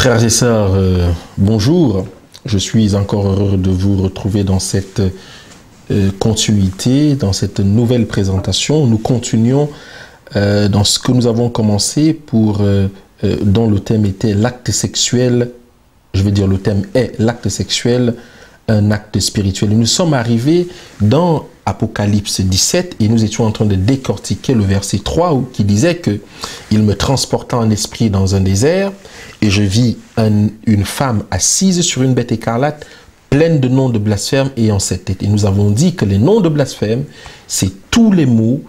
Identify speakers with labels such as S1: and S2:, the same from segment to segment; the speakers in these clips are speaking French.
S1: Frères et sœurs, bonjour. Je suis encore heureux de vous retrouver dans cette continuité, dans cette nouvelle présentation. Nous continuons dans ce que nous avons commencé dont le thème était l'acte sexuel. Je veux dire, le thème est l'acte sexuel, un acte spirituel. Et nous sommes arrivés dans Apocalypse 17 et nous étions en train de décortiquer le verset 3 qui disait que il me transporta en esprit dans un désert et je vis une femme assise sur une bête écarlate pleine de noms de blasphème ayant 7 têtes. Et nous avons dit que les noms de blasphème, c'est tous les mots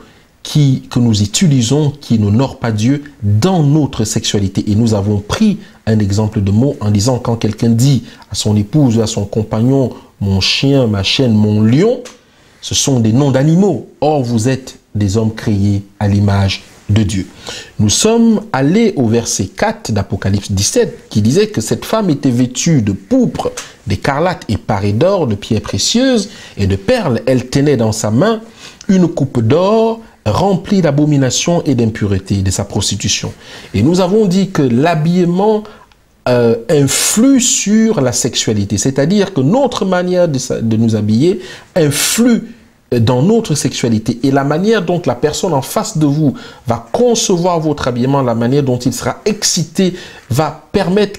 S1: que nous utilisons qui n'honorent pas Dieu dans notre sexualité. Et nous avons pris un exemple de mot en disant quand quelqu'un dit à son épouse ou à son compagnon « mon chien, ma chienne, mon lion », ce sont des noms d'animaux. Or, vous êtes des hommes créés à l'image de Dieu. Nous sommes allés au verset 4 d'Apocalypse 17 qui disait que cette femme était vêtue de pourpre, d'écarlate et parée d'or, de pierres précieuses et de perles. Elle tenait dans sa main une coupe d'or remplie d'abominations et d'impuretés, de sa prostitution. Et nous avons dit que l'habillement influe sur la sexualité, c'est-à-dire que notre manière de nous habiller influe dans notre sexualité et la manière dont la personne en face de vous va concevoir votre habillement, la manière dont il sera excité, va permettre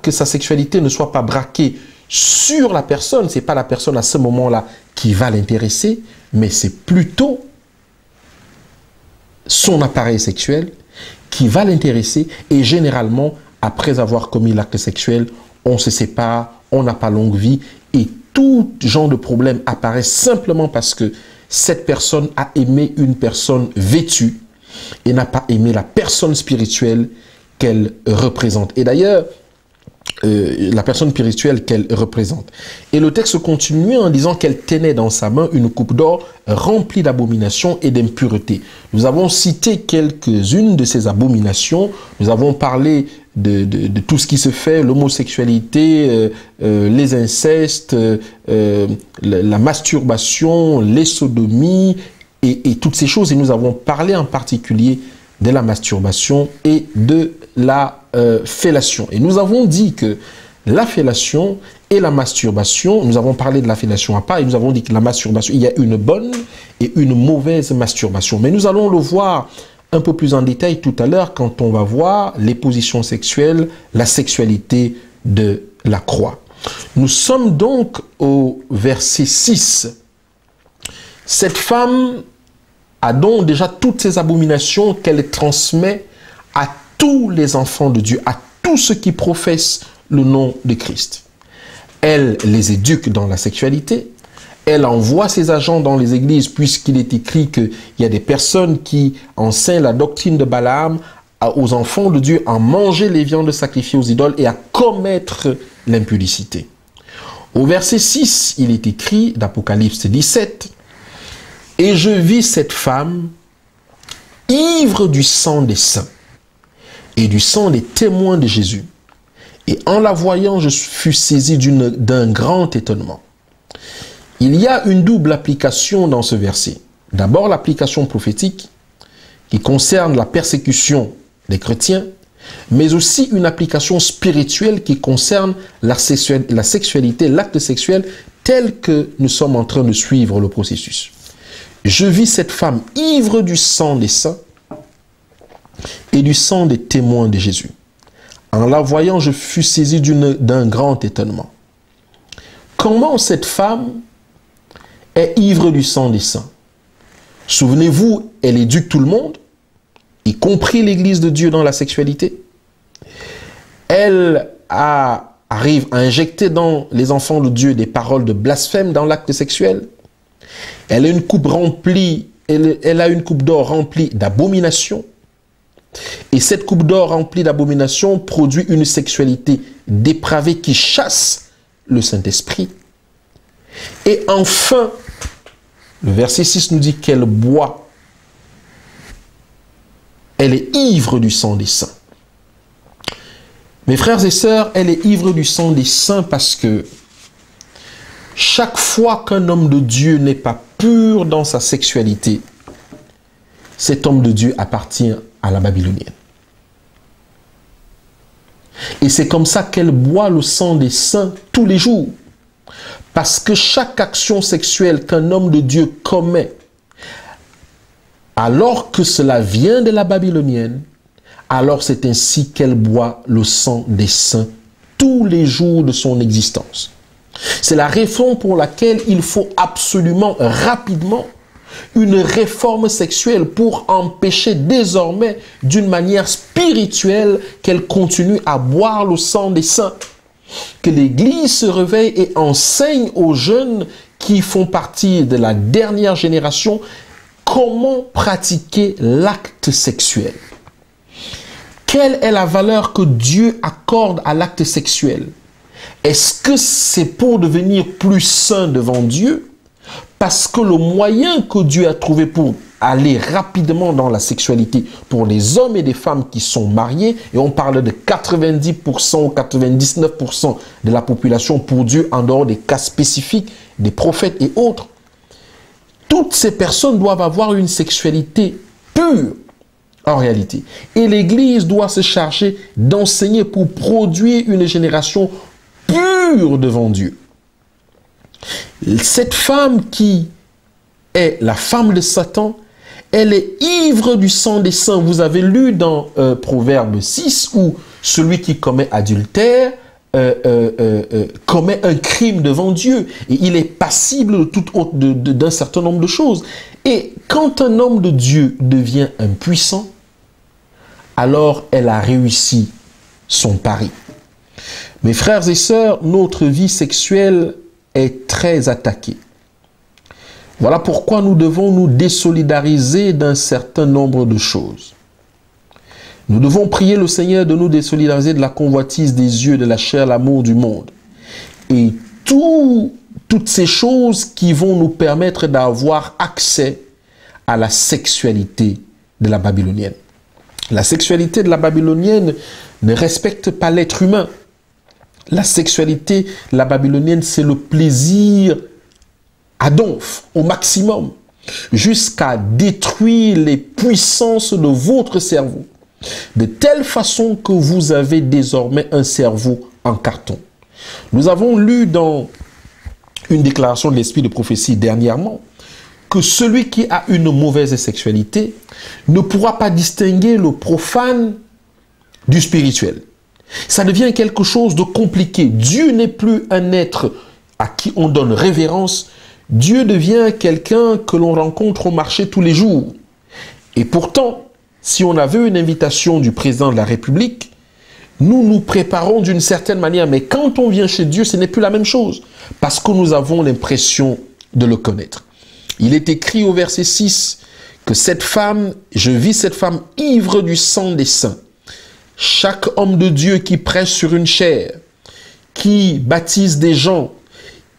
S1: que sa sexualité ne soit pas braquée sur la personne. C'est pas la personne à ce moment-là qui va l'intéresser, mais c'est plutôt son appareil sexuel qui va l'intéresser et généralement, après avoir commis l'acte sexuel, on se sépare, on n'a pas longue vie et tout genre de problème apparaît simplement parce que cette personne a aimé une personne vêtue et n'a pas aimé la personne spirituelle qu'elle représente. Et d'ailleurs, la personne spirituelle qu'elle représente. Et le texte continue en disant qu'elle tenait dans sa main une coupe d'or remplie d'abominations et d'impuretés. Nous avons cité quelques-unes de ces abominations. Nous avons parlé de tout ce qui se fait, l'homosexualité, les incestes, la masturbation, les sodomies et toutes ces choses. Et nous avons parlé en particulier de la masturbation et de la fellation. Et nous avons dit que la fellation et la masturbation, nous avons parlé de la fellation à part et nous avons dit que la masturbation, il y a une bonne et une mauvaise masturbation. Mais nous allons le voir un peu plus en détail tout à l'heure quand on va voir les positions sexuelles, la sexualité de la croix. Nous sommes donc au verset 6. Cette femme a donc déjà toutes ces abominations qu'elle transmet à tous les enfants de Dieu, à tous ceux qui professent le nom de Christ. Elle les éduque dans la sexualité. Elle envoie ses agents dans les églises puisqu'il est écrit qu'il y a des personnes qui enseignent la doctrine de Balaam aux enfants de Dieu à manger les viandes sacrifiées aux idoles et à commettre l'impudicité. Au verset 6, il est écrit d'Apocalypse 17 « Et je vis cette femme ivre du sang des saints et du sang des témoins de Jésus. Et en la voyant, je fus saisi d'un grand étonnement. » Il y a une double application dans ce verset. D'abord, l'application prophétique qui concerne la persécution des chrétiens, mais aussi une application spirituelle qui concerne la sexualité, l'acte sexuel tel que nous sommes en train de suivre le processus. Je vis cette femme ivre du sang des saints et du sang des témoins de Jésus. En la voyant, je fus saisi d'un grand étonnement. Comment cette femme est ivre du sang des saints? Souvenez-vous, elle éduque tout le monde, y compris l'Église de Dieu dans la sexualité. Elle arrive à injecter dans les enfants de Dieu des paroles de blasphème dans l'acte sexuel. Elle a une coupe remplie, elle a une coupe d'or remplie d'abominations. Et cette coupe d'or remplie d'abominations produit une sexualité dépravée qui chasse le Saint-Esprit. Et enfin, le verset 6 nous dit qu'elle boit. Elle est ivre du sang des saints. Mes frères et sœurs, elle est ivre du sang des saints parce que chaque fois qu'un homme de Dieu n'est pas pur dans sa sexualité, cet homme de Dieu appartient à la Babylonienne. Et c'est comme ça qu'elle boit le sang des saints tous les jours. Parce que chaque action sexuelle qu'un homme de Dieu commet, alors que cela vient de la Babylonienne, alors c'est ainsi qu'elle boit le sang des saints tous les jours de son existence. C'est la raison pour laquelle il faut absolument, rapidement, une réforme sexuelle pour empêcher désormais, d'une manière spirituelle, qu'elle continue à boire le sang des saints. Que l'Église se réveille et enseigne aux jeunes qui font partie de la dernière génération comment pratiquer l'acte sexuel. Quelle est la valeur que Dieu accorde à l'acte sexuel? Est-ce que c'est pour devenir plus saint devant Dieu? Parce que le moyen que Dieu a trouvé pour aller rapidement dans la sexualité pour les hommes et les femmes qui sont mariés, et on parle de 90% ou 99% de la population pour Dieu en dehors des cas spécifiques, des prophètes et autres, toutes ces personnes doivent avoir une sexualité pure en réalité. Et l'Église doit se charger d'enseigner pour produire une génération pure devant Dieu. Cette femme qui est la femme de Satan, elle est ivre du sang des saints. Vous avez lu dans Proverbe 6 où celui qui commet adultère commet un crime devant Dieu. Et il est passible d'un certain nombre de choses. Et quand un homme de Dieu devient impuissant, alors elle a réussi son pari. Mes frères et sœurs, notre vie sexuelle est très attaquée. Voilà pourquoi nous devons nous désolidariser d'un certain nombre de choses. Nous devons prier le Seigneur de nous désolidariser de la convoitise des yeux, de la chair, l'amour du monde. Et toutes ces choses qui vont nous permettre d'avoir accès à la sexualité de la Babylonienne. La sexualité de la Babylonienne ne respecte pas l'être humain. La sexualité de la Babylonienne, c'est le plaisir à donf, au maximum, jusqu'à détruire les puissances de votre cerveau, de telle façon que vous avez désormais un cerveau en carton. Nous avons lu dans une déclaration de l'esprit de prophétie dernièrement que celui qui a une mauvaise sexualité ne pourra pas distinguer le profane du spirituel. Ça devient quelque chose de compliqué. Dieu n'est plus un être à qui on donne révérence. Dieu devient quelqu'un que l'on rencontre au marché tous les jours. Et pourtant, si on avait une invitation du président de la République, nous nous préparons d'une certaine manière. Mais quand on vient chez Dieu, ce n'est plus la même chose. Parce que nous avons l'impression de le connaître. Il est écrit au verset 6 que cette femme, je vis cette femme ivre du sang des saints. Chaque homme de Dieu qui prêche sur une chaire, qui baptise des gens,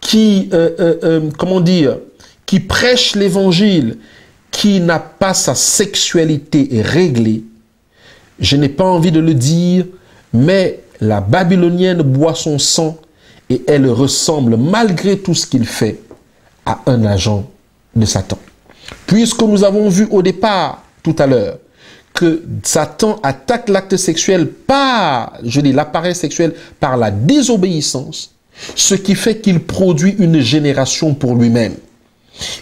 S1: qui prêche l'évangile, qui n'a pas sa sexualité réglée, je n'ai pas envie de le dire, mais la Babylonienne boit son sang et elle ressemble, malgré tout ce qu'il fait, à un agent de Satan. Puisque nous avons vu au départ, tout à l'heure, que Satan attaque l'acte sexuel par, l'appareil sexuel, par la désobéissance, ce qui fait qu'il produit une génération pour lui-même.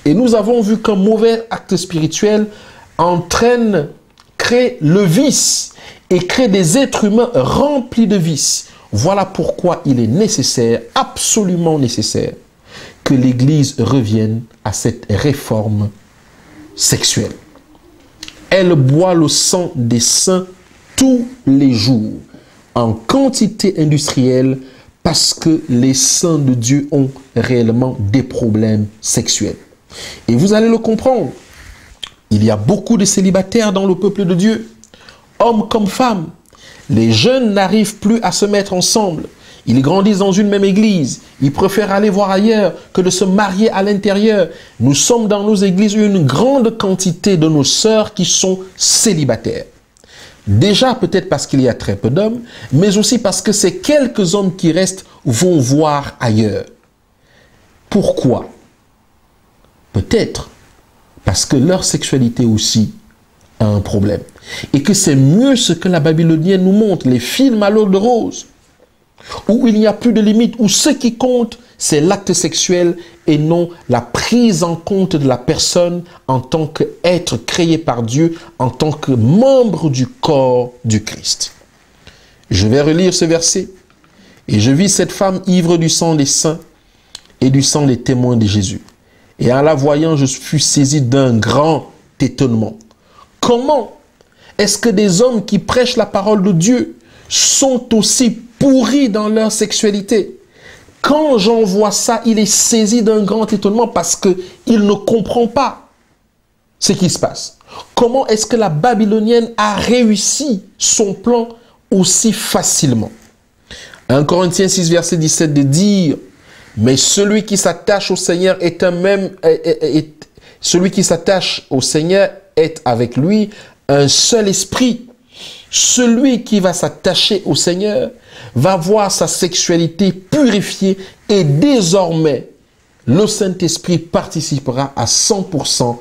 S1: Et nous avons vu qu'un mauvais acte spirituel crée le vice et crée des êtres humains remplis de vices. Voilà pourquoi il est nécessaire, absolument nécessaire, que l'Église revienne à cette réforme sexuelle. Elle boit le sang des saints tous les jours, en quantité industrielle, parce que les saints de Dieu ont réellement des problèmes sexuels. Et vous allez le comprendre, il y a beaucoup de célibataires dans le peuple de Dieu, hommes comme femmes. Les jeunes n'arrivent plus à se mettre ensemble. Ils grandissent dans une même église. Ils préfèrent aller voir ailleurs que de se marier à l'intérieur. Nous sommes dans nos églises une grande quantité de nos sœurs qui sont célibataires. Déjà peut-être parce qu'il y a très peu d'hommes, mais aussi parce que ces quelques hommes qui restent vont voir ailleurs. Pourquoi? Peut-être parce que leur sexualité aussi a un problème. et que c'est mieux ce que la babylonienne nous montre, les films à l'eau de rose, où il n'y a plus de limite, où ce qui compte, c'est l'acte sexuel et non la prise en compte de la personne en tant qu'être créé par Dieu, en tant que membre du corps du Christ. Je vais relire ce verset. Et je vis cette femme ivre du sang des saints et du sang des témoins de Jésus. Et en la voyant, je fus saisi d'un grand étonnement. Comment est-ce que des hommes qui prêchent la parole de Dieu sont aussi pourris dans leur sexualité? Quand Jean voit ça, il est saisi d'un grand étonnement parce qu'il ne comprend pas ce qui se passe. Comment est-ce que la babylonienne a réussi son plan aussi facilement? 1 Corinthiens 6, verset 17, de dire, mais celui qui s'attache au Seigneur celui qui s'attache au Seigneur est avec lui un seul esprit. Celui qui va s'attacher au Seigneur va voir sa sexualité purifiée et désormais, le Saint-Esprit participera à 100%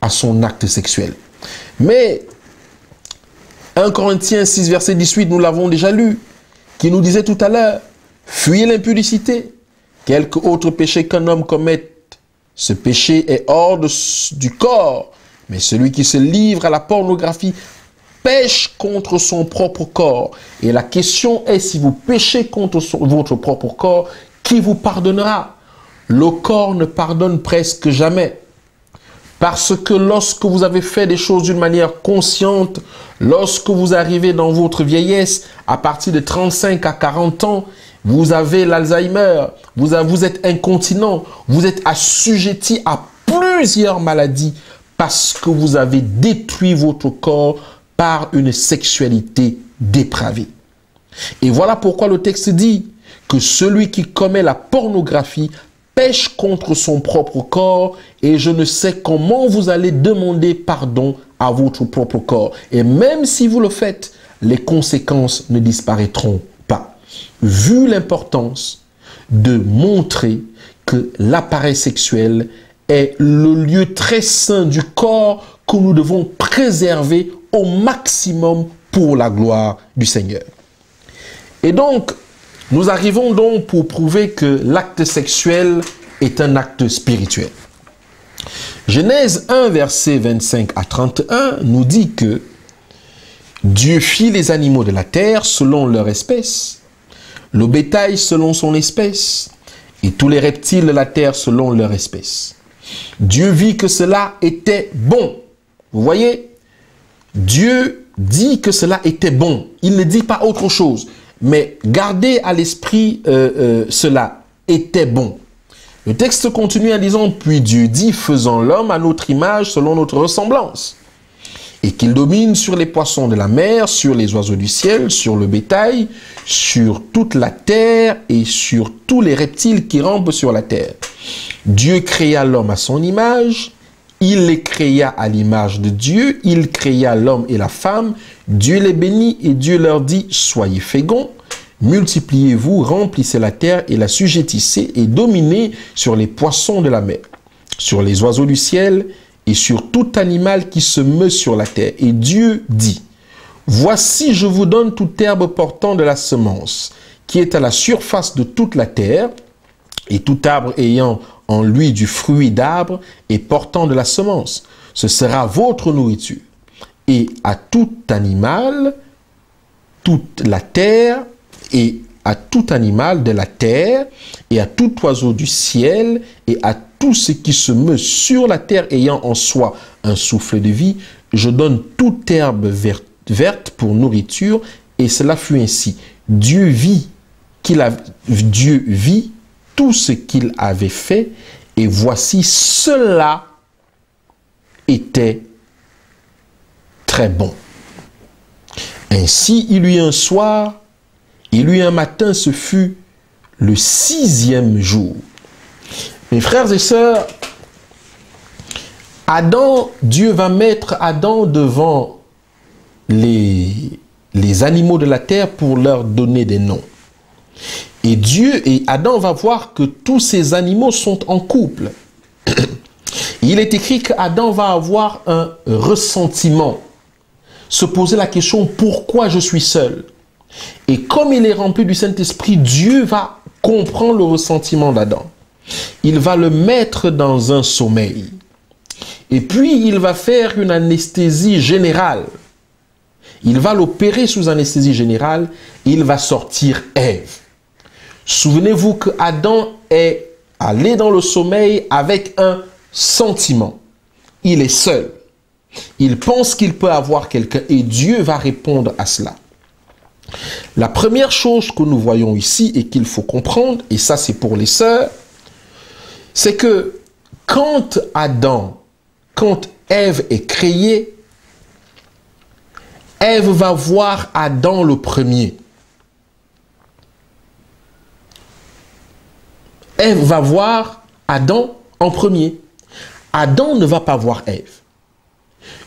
S1: à son acte sexuel. Mais 1 Corinthiens 6, verset 18, nous l'avons déjà lu, qui nous disait tout à l'heure, fuyez l'impudicité, quelque autre péché qu'un homme commette, ce péché est hors du corps, mais celui qui se livre à la pornographie pêche contre son propre corps. Et la question est, si vous péchez contre votre propre corps, qui vous pardonnera? Le corps ne pardonne presque jamais. Parce que lorsque vous avez fait des choses d'une manière consciente, lorsque vous arrivez dans votre vieillesse, à partir de 35 à 40 ans, vous avez l'Alzheimer, vous êtes incontinent, vous êtes assujetti à plusieurs maladies parce que vous avez détruit votre corps par une sexualité dépravée. Et voilà pourquoi le texte dit que celui qui commet la pornographie pêche contre son propre corps, et je ne sais comment vous allez demander pardon à votre propre corps. Et même si vous le faites, les conséquences ne disparaîtront pas. Vu l'importance de montrer que l'appareil sexuel est le lieu très saint du corps que nous devons préserver au maximum pour la gloire du Seigneur. Et donc, nous arrivons donc pour prouver que l'acte sexuel est un acte spirituel. Genèse 1, verset 25 à 31 nous dit que Dieu fit les animaux de la terre selon leur espèce, le bétail selon son espèce, et tous les reptiles de la terre selon leur espèce. Dieu vit que cela était bon. Vous voyez, Dieu dit que cela était bon. Il ne dit pas autre chose. Mais gardez à l'esprit cela était bon. Le texte continue en disant, puis Dieu dit, faisons l'homme à notre image selon notre ressemblance, et qu'il domine sur les poissons de la mer, sur les oiseaux du ciel, sur le bétail, sur toute la terre et sur tous les reptiles qui rampent sur la terre. Dieu créa l'homme à son image, il les créa à l'image de Dieu, il créa l'homme et la femme, Dieu les bénit et Dieu leur dit, soyez féconds, multipliez-vous, remplissez la terre et la sujettissez et dominez sur les poissons de la mer, sur les oiseaux du ciel et sur tout animal qui se meut sur la terre. Et Dieu dit, voici je vous donne toute herbe portant de la semence, qui est à la surface de toute la terre, et tout arbre ayant en lui du fruit d'arbre et portant de la semence. Ce sera votre nourriture. Et à tout animal, toute la terre, et à tout animal de la terre, et à tout oiseau du ciel, et à tout ce qui se meut sur la terre ayant en soi un souffle de vie, je donne toute herbe verte pour nourriture, et cela fut ainsi. Dieu vit tout ce qu'il avait fait, et voici cela était très bon. Ainsi il eut un soir, il eut un matin, ce fut le 6e jour. Mes frères et sœurs, Dieu va mettre Adam devant les animaux de la terre pour leur donner des noms. Et Adam va voir que tous ces animaux sont en couple. Il est écrit qu'Adam va avoir un ressentiment. se poser la question pourquoi je suis seul. Et comme il est rempli du Saint-Esprit, Dieu va comprendre le ressentiment d'Adam. Il va le mettre dans un sommeil. Et puis, il va faire une anesthésie générale. Il va l'opérer sous anesthésie générale et il va sortir Ève. Souvenez-vous que Adam est allé dans le sommeil avec un sentiment. Il est seul. Il pense qu'il peut avoir quelqu'un et Dieu va répondre à cela. La première chose que nous voyons ici et qu'il faut comprendre, et ça c'est pour les sœurs, c'est que quand Ève est créée, Ève va voir Adam le premier. Ève va voir Adam en premier. Adam ne va pas voir Ève.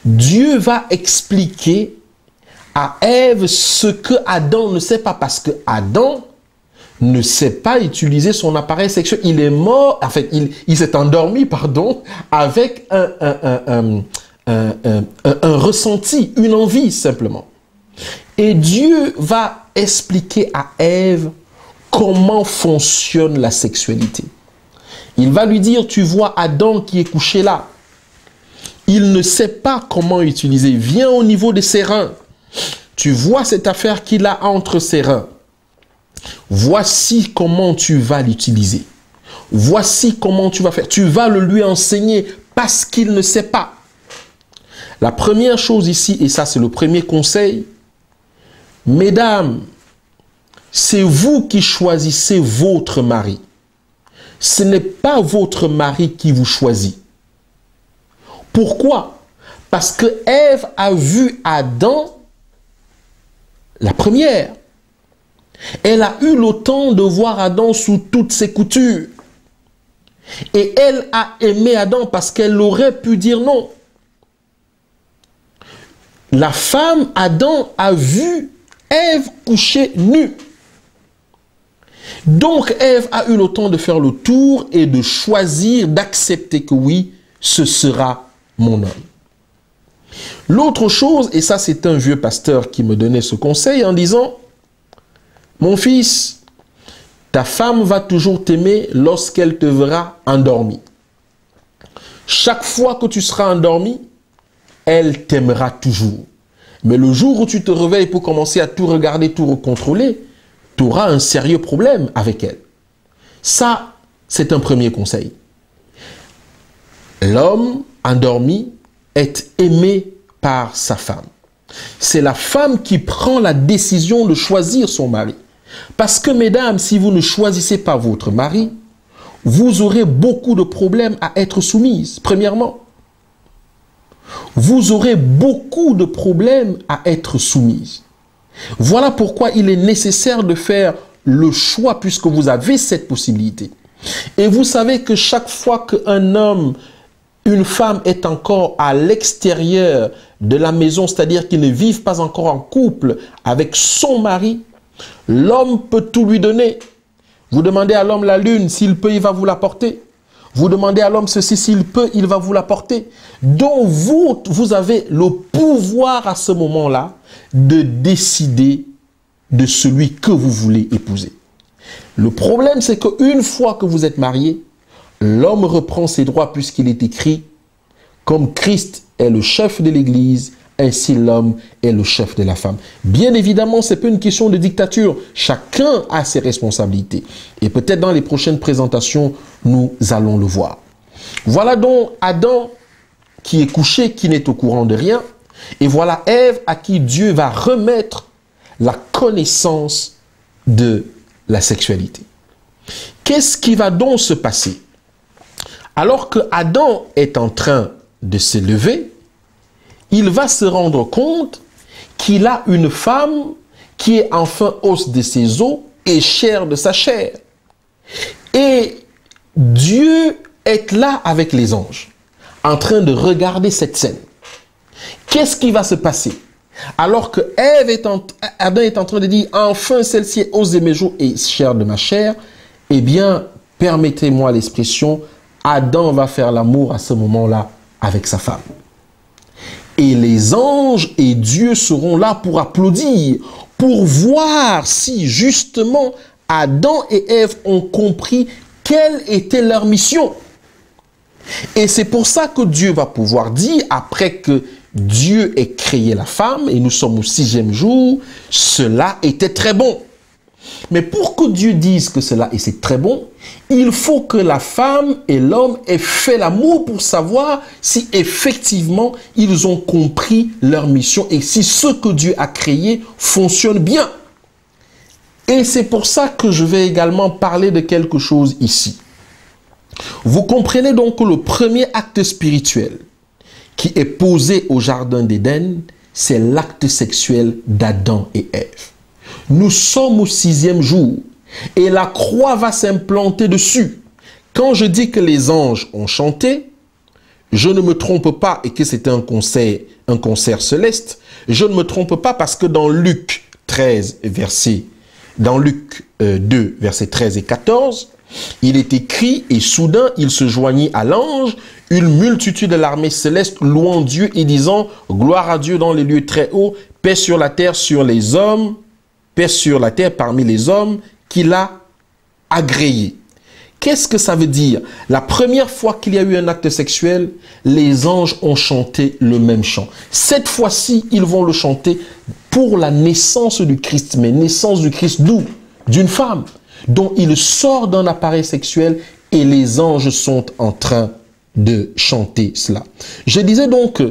S1: Dieu va expliquer à Ève ce que Adam ne sait pas, parce que Adam ne sait pas utiliser son appareil sexuel. Il est mort, en fait, il s'est endormi, pardon, avec un ressenti, une envie simplement. Et Dieu va expliquer à Ève comment fonctionne la sexualité. Il va lui dire, tu vois Adam qui est couché là. Il ne sait pas comment utiliser. Viens au niveau de ses reins. Tu vois cette affaire qu'il a entre ses reins. Voici comment tu vas l'utiliser. Voici comment tu vas faire. Tu vas le lui enseigner parce qu'il ne sait pas. La première chose ici, et ça c'est le premier conseil, mesdames, c'est vous qui choisissez votre mari. Ce n'est pas votre mari qui vous choisit. Pourquoi? Parce que Ève a vu Adam, la première. Elle a eu le temps de voir Adam sous toutes ses coutures. Et elle a aimé Adam parce qu'elle aurait pu dire non. La femme, Adam, a vu Ève couchée nue. Donc Ève a eu le temps de faire le tour et de choisir, d'accepter que oui, ce sera mon homme. L'autre chose, et ça c'est un vieux pasteur qui me donnait ce conseil en disant, mon fils, ta femme va toujours t'aimer lorsqu'elle te verra endormi. Chaque fois que tu seras endormi, elle t'aimera toujours. Mais le jour où tu te réveilles pour commencer à tout regarder, tout contrôler, tu auras un sérieux problème avec elle. Ça, c'est un premier conseil. L'homme endormi est aimé par sa femme. C'est la femme qui prend la décision de choisir son mari. Parce que, mesdames, si vous ne choisissez pas votre mari, vous aurez beaucoup de problèmes à être soumises, premièrement. Vous aurez beaucoup de problèmes à être soumises. Voilà pourquoi il est nécessaire de faire le choix puisque vous avez cette possibilité. Et vous savez que chaque fois qu'un homme, une femme est encore à l'extérieur de la maison, c'est-à-dire qu'ils ne vivent pas encore en couple avec son mari, l'homme peut tout lui donner. Vous demandez à l'homme la lune, s'il peut, il va vous l'apporter. Vous demandez à l'homme ceci, s'il peut, il va vous l'apporter. Donc vous avez le pouvoir à ce moment-là de décider de celui que vous voulez épouser. Le problème, c'est qu'une fois que vous êtes marié, l'homme reprend ses droits puisqu'il est écrit « Comme Christ est le chef de l'Église, ainsi l'homme est le chef de la femme. » Bien évidemment, ce n'est pas une question de dictature. Chacun a ses responsabilités. Et peut-être dans les prochaines présentations, nous allons le voir. Voilà donc Adam qui est couché, qui n'est au courant de rien. Et voilà Ève à qui Dieu va remettre la connaissance de la sexualité. Qu'est-ce qui va donc se passer? Alors que Adam est en train de se lever, il va se rendre compte qu'il a une femme qui est enfin os de ses os et chair de sa chair. Et Dieu est là avec les anges, en train de regarder cette scène. Qu'est-ce qui va se passer? Alors que Adam est en train de dire, enfin celle-ci est os de mes os et chair de ma chair, eh bien, permettez-moi l'expression, Adam va faire l'amour à ce moment-là avec sa femme. Et les anges et Dieu seront là pour applaudir, pour voir si justement Adam et Ève ont compris quelle était leur mission. Et c'est pour ça que Dieu va pouvoir dire, après que Dieu ait créé la femme, et nous sommes au 6e jour, cela était très bon. Mais pour que Dieu dise que cela est très bon, il faut que la femme et l'homme aient fait l'amour pour savoir si effectivement ils ont compris leur mission et si ce que Dieu a créé fonctionne bien. Et c'est pour ça que je vais également parler de quelque chose ici. Vous comprenez donc que le premier acte spirituel qui est posé au jardin d'Éden, c'est l'acte sexuel d'Adam et Ève. Nous sommes au 6e jour et la croix va s'implanter dessus. Quand je dis que les anges ont chanté, je ne me trompe pas et que c'était un concert céleste. Je ne me trompe pas parce que dans Luc 2, versets 13 et 14, il est écrit, et soudain il se joignit à l'ange, une multitude de l'armée céleste louant Dieu et disant, gloire à Dieu dans les lieux très hauts, paix sur la terre sur les hommes, paix sur la terre parmi les hommes qu'il a agréés. Qu'est-ce que ça veut dire? La première fois qu'il y a eu un acte sexuel, les anges ont chanté le même chant. Cette fois-ci, ils vont le chanter pour la naissance du Christ. Mais naissance du Christ d'où? D'une femme dont il sort d'un appareil sexuel et les anges sont en train de chanter cela. Je disais donc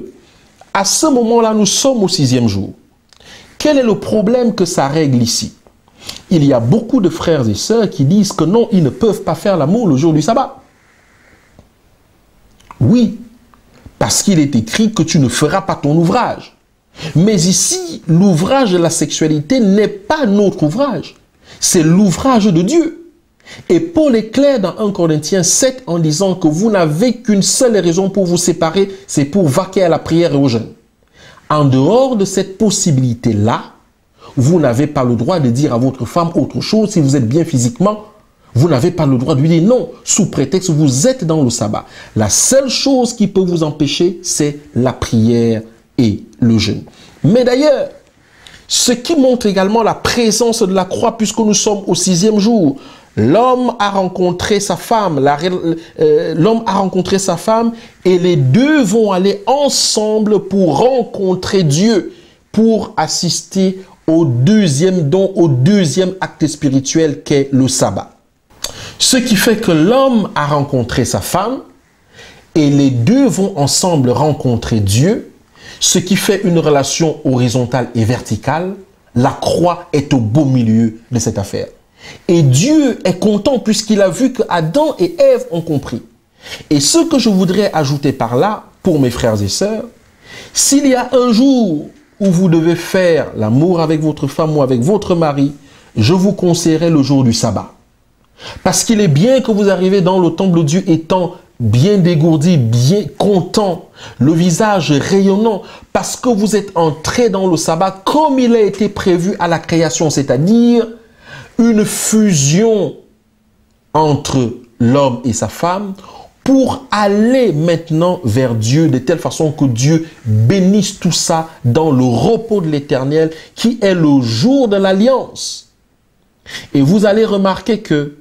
S1: à ce moment-là, nous sommes au 6e jour. Quel est le problème que ça règle ici? Il y a beaucoup de frères et sœurs qui disent que non, ils ne peuvent pas faire l'amour le jour du sabbat. Oui, parce qu'il est écrit que tu ne feras pas ton ouvrage. Mais ici, l'ouvrage de la sexualité n'est pas notre ouvrage. C'est l'ouvrage de Dieu. Et Paul est clair dans 1 Corinthiens 7 en disant que vous n'avez qu'une seule raison pour vous séparer, c'est pour vaquer à la prière et au jeûne. En dehors de cette possibilité-là, vous n'avez pas le droit de dire à votre femme autre chose. Si vous êtes bien physiquement, vous n'avez pas le droit de lui dire non, sous prétexte que vous êtes dans le sabbat. La seule chose qui peut vous empêcher, c'est la prière et le jeûne. Mais d'ailleurs, ce qui montre également la présence de la croix, puisque nous sommes au 6e jour, l'homme a rencontré sa femme, l'homme a rencontré sa femme et les deux vont aller ensemble pour rencontrer Dieu, pour assister au deuxième don, au deuxième acte spirituel qu'est le sabbat. Ce qui fait que l'homme a rencontré sa femme et les deux vont ensemble rencontrer Dieu, ce qui fait une relation horizontale et verticale. La croix est au beau milieu de cette affaire. Et Dieu est content puisqu'il a vu que Adam et Ève ont compris. Et ce que je voudrais ajouter par là, pour mes frères et sœurs, s'il y a un jour où vous devez faire l'amour avec votre femme ou avec votre mari, je vous conseillerais le jour du sabbat. Parce qu'il est bien que vous arrivez dans le temple de Dieu étant bien dégourdi, bien content, le visage rayonnant, parce que vous êtes entré dans le sabbat comme il a été prévu à la création, c'est-à-dire une fusion entre l'homme et sa femme pour aller maintenant vers Dieu de telle façon que Dieu bénisse tout ça dans le repos de l'Éternel qui est le jour de l'alliance. Et vous allez remarquer que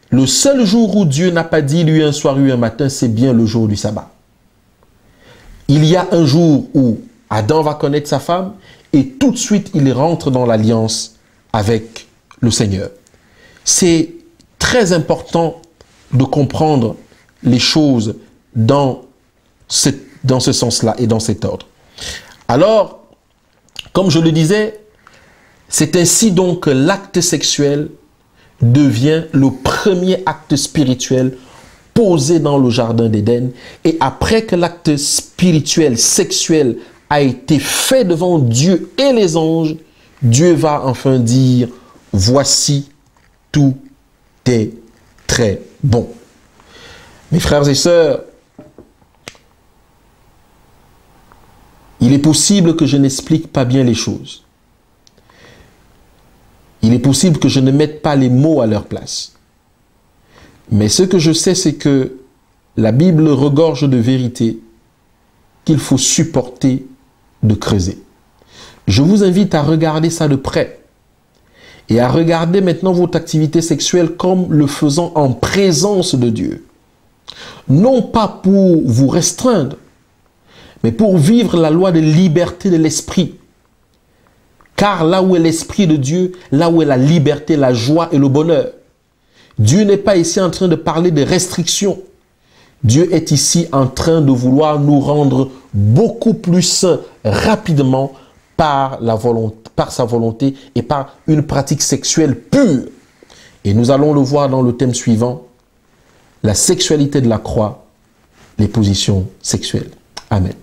S1: le seul jour où Dieu n'a pas dit lui un soir, lui un matin, c'est bien le jour du sabbat. Il y a un jour où Adam va connaître sa femme et tout de suite il rentre dans l'alliance avec le Seigneur. C'est très important de comprendre les choses dans ce sens-là et dans cet ordre. Alors, comme je le disais, c'est ainsi donc que l'acte sexuel devient le premier acte spirituel posé dans le jardin d'Éden. Et après que l'acte spirituel, sexuel a été fait devant Dieu et les anges, Dieu va enfin dire, voici, tout est très bon. Mes frères et sœurs, il est possible que je n'explique pas bien les choses. Il est possible que je ne mette pas les mots à leur place. Mais ce que je sais, c'est que la Bible regorge de vérité qu'il faut supporter de creuser. Je vous invite à regarder ça de près et à regarder maintenant votre activité sexuelle comme le faisant en présence de Dieu. Non pas pour vous restreindre, mais pour vivre la loi de liberté de l'esprit. Car là où est l'esprit de Dieu, là où est la liberté, la joie et le bonheur. Dieu n'est pas ici en train de parler de restrictions. Dieu est ici en train de vouloir nous rendre beaucoup plus sains rapidement par sa volonté et par une pratique sexuelle pure. Et nous allons le voir dans le thème suivant, la sexualité de la croix, les positions sexuelles. Amen.